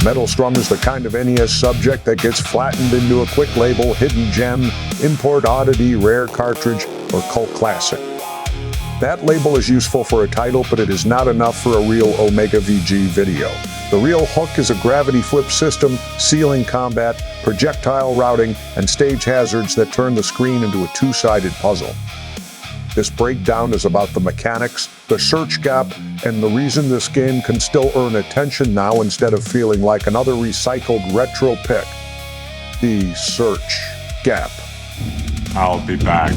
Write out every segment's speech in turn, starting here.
Metal Storm is the kind of NES subject that gets flattened into a quick label, hidden gem, import oddity, rare cartridge, or cult classic. That label is useful for a title, but it is not enough for a real OmegaVG video. The real hook is a gravity flip system, ceiling combat, projectile routing, and stage hazards that turn the screen into a two-sided puzzle. This breakdown is about the mechanics, the search gap, and the reason this game can still earn attention now instead of feeling like another recycled retro pick. The search gap. I'll be back.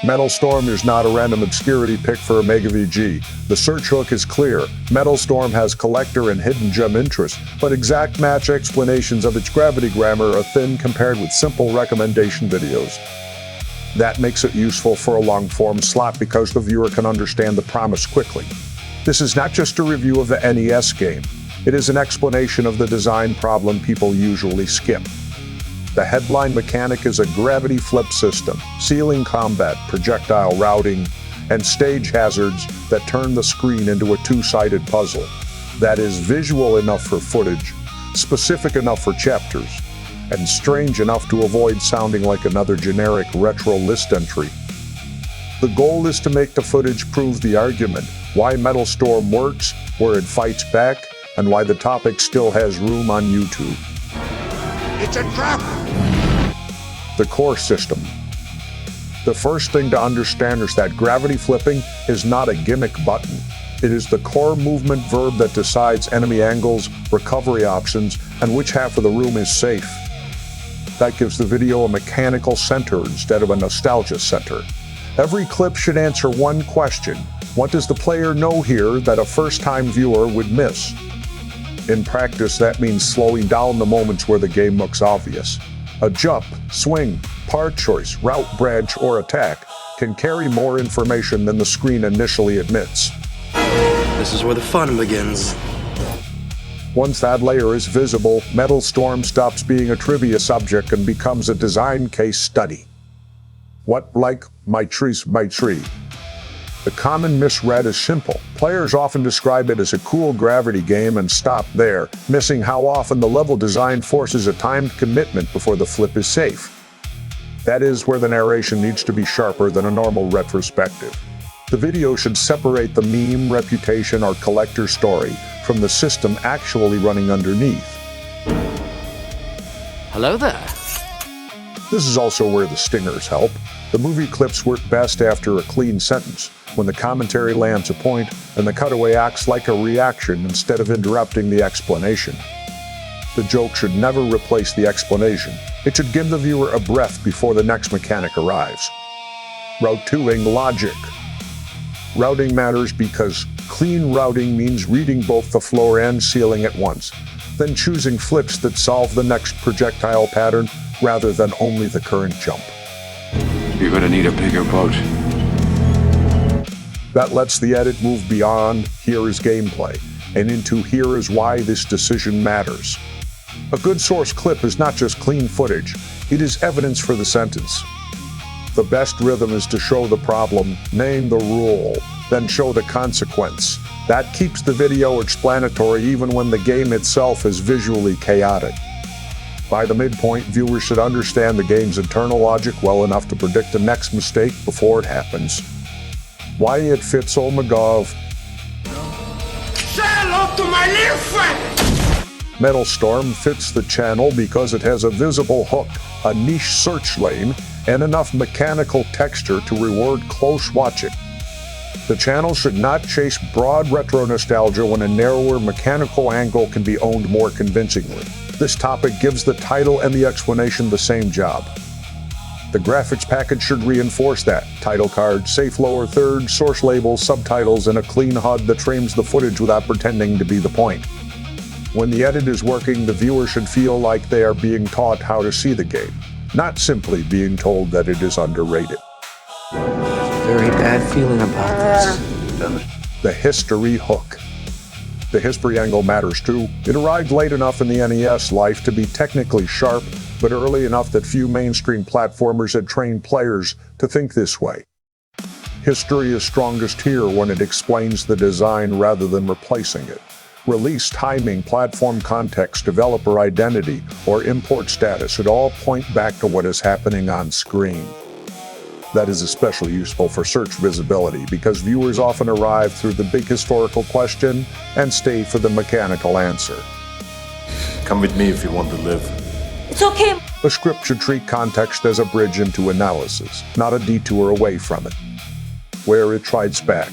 Metal Storm is not a random obscurity pick for OmegaVG. The search hook is clear. Metal Storm has collector and hidden gem interest, but exact match explanations of its gravity grammar are thin compared with simple recommendation videos. That makes it useful for a long-form slot because the viewer can understand the promise quickly. This is not just a review of the NES game. It is an explanation of the design problem people usually skip. The headline mechanic is a gravity flip system, ceiling combat, projectile routing, and stage hazards that turn the screen into a two-sided puzzle. That is visual enough for footage, specific enough for chapters, and strange enough to avoid sounding like another generic retro list entry. The goal is to make the footage prove the argument, why Metal Storm works, where it fights back, and why the topic still has room on YouTube. It's a trap! The core system. The first thing to understand is that gravity flipping is not a gimmick button. It is the core movement verb that decides enemy angles, recovery options, and which half of the room is safe. That gives the video a mechanical center instead of a nostalgia center. Every clip should answer one question. What does the player know here that a first-time viewer would miss? In practice, that means slowing down the moments where the game looks obvious. A jump, swing, part choice, route, branch, or attack can carry more information than the screen initially admits. This is where the fun begins. Once that layer is visible, Metal Storm stops being a trivia subject and becomes a design case study. What, like, my tree's my tree? The common misread is simple. Players often describe it as a cool gravity game and stop there, missing how often the level design forces a timed commitment before the flip is safe. That is where the narration needs to be sharper than a normal retrospective. The video should separate the meme, reputation, or collector story from the system actually running underneath. Hello there. This is also where the stingers help. The movie clips work best after a clean sentence, when the commentary lands a point and the cutaway acts like a reaction instead of interrupting the explanation. The joke should never replace the explanation. It should give the viewer a breath before the next mechanic arrives. Route 2ing logic. Routing matters because clean routing means reading both the floor and ceiling at once, then choosing flips that solve the next projectile pattern rather than only the current jump. You're gonna need a bigger boat. That lets the edit move beyond "here is gameplay" and into "here is why this decision matters." A good source clip is not just clean footage, it is evidence for the sentence. The best rhythm is to show the problem, name the rule, then show the consequence. That keeps the video explanatory even when the game itself is visually chaotic. By the midpoint, viewers should understand the game's internal logic well enough to predict the next mistake before it happens. Why it fits OmegaVG. Say hello to my little friend! Metal Storm fits the channel because it has a visible hook, a niche search lane, and enough mechanical texture to reward close watching. The channel should not chase broad retro nostalgia when a narrower mechanical angle can be owned more convincingly. This topic gives the title and the explanation the same job. The graphics package should reinforce that. Title card, safe lower third, source label, subtitles, and a clean HUD that frames the footage without pretending to be the point. When the edit is working, the viewer should feel like they are being taught how to see the game, not simply being told that it is underrated. Very bad feeling about this. The history hook. The history angle matters too. It arrived late enough in the NES life to be technically sharp, but early enough that few mainstream platformers had trained players to think this way. History is strongest here when it explains the design rather than replacing it. Release timing, platform context, developer identity, or import status should all point back to what is happening on screen. That is especially useful for search visibility because viewers often arrive through the big historical question and stay for the mechanical answer. Come with me if you want to live. It's okay. The script should treat context as a bridge into analysis, not a detour away from it, where it trides back.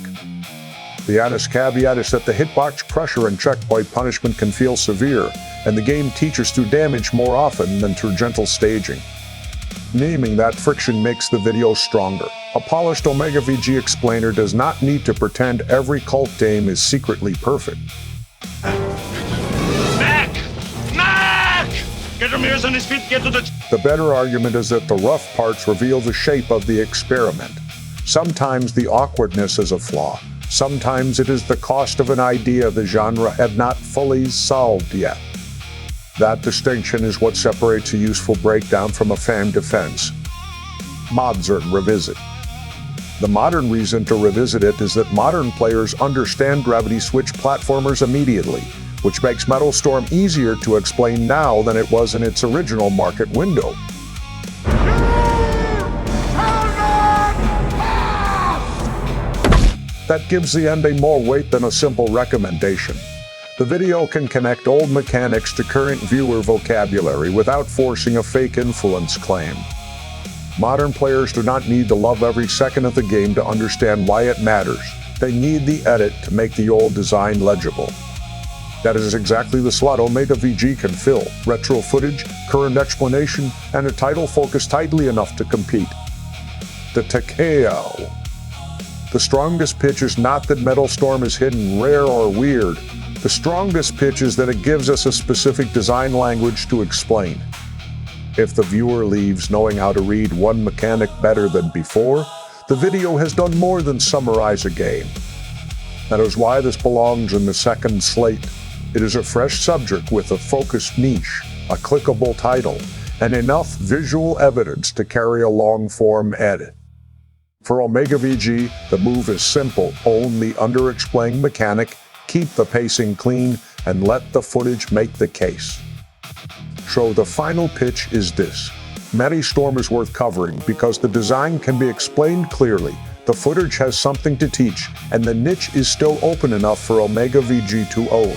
The honest caveat is that the hitbox pressure and checkpoint punishment can feel severe, and the game teaches through damage more often than through gentle staging. Naming that friction makes the video stronger. A polished OmegaVG explainer does not need to pretend every cult game is secretly perfect. Get Ramirez on his feet, get to the... The better argument is that the rough parts reveal the shape of the experiment. Sometimes the awkwardness is a flaw. Sometimes it is the cost of an idea the genre had not fully solved yet. That distinction is what separates a useful breakdown from a fan defense. Mods revisit. The modern reason to revisit it is that modern players understand gravity switch platformers immediately, which makes Metal Storm easier to explain now than it was in its original market window. That gives the ending more weight than a simple recommendation. The video can connect old mechanics to current viewer vocabulary without forcing a fake influence claim. Modern players do not need to love every second of the game to understand why it matters. They need the edit to make the old design legible. That is exactly the slot OmegaVG can fill: retro footage, current explanation, and a title focused tightly enough to compete. The Takeo. The strongest pitch is not that Metal Storm is hidden, rare, or weird. The strongest pitch is that it gives us a specific design language to explain. If the viewer leaves knowing how to read one mechanic better than before, the video has done more than summarize a game. That is why this belongs in the second slate. It is a fresh subject with a focused niche, a clickable title, and enough visual evidence to carry a long-form edit. For OmegaVG, the move is simple: own the underexplained mechanic, keep the pacing clean, and let the footage make the case. So the final pitch is this: Metal Storm is worth covering because the design can be explained clearly, the footage has something to teach, and the niche is still open enough for OmegaVG to own.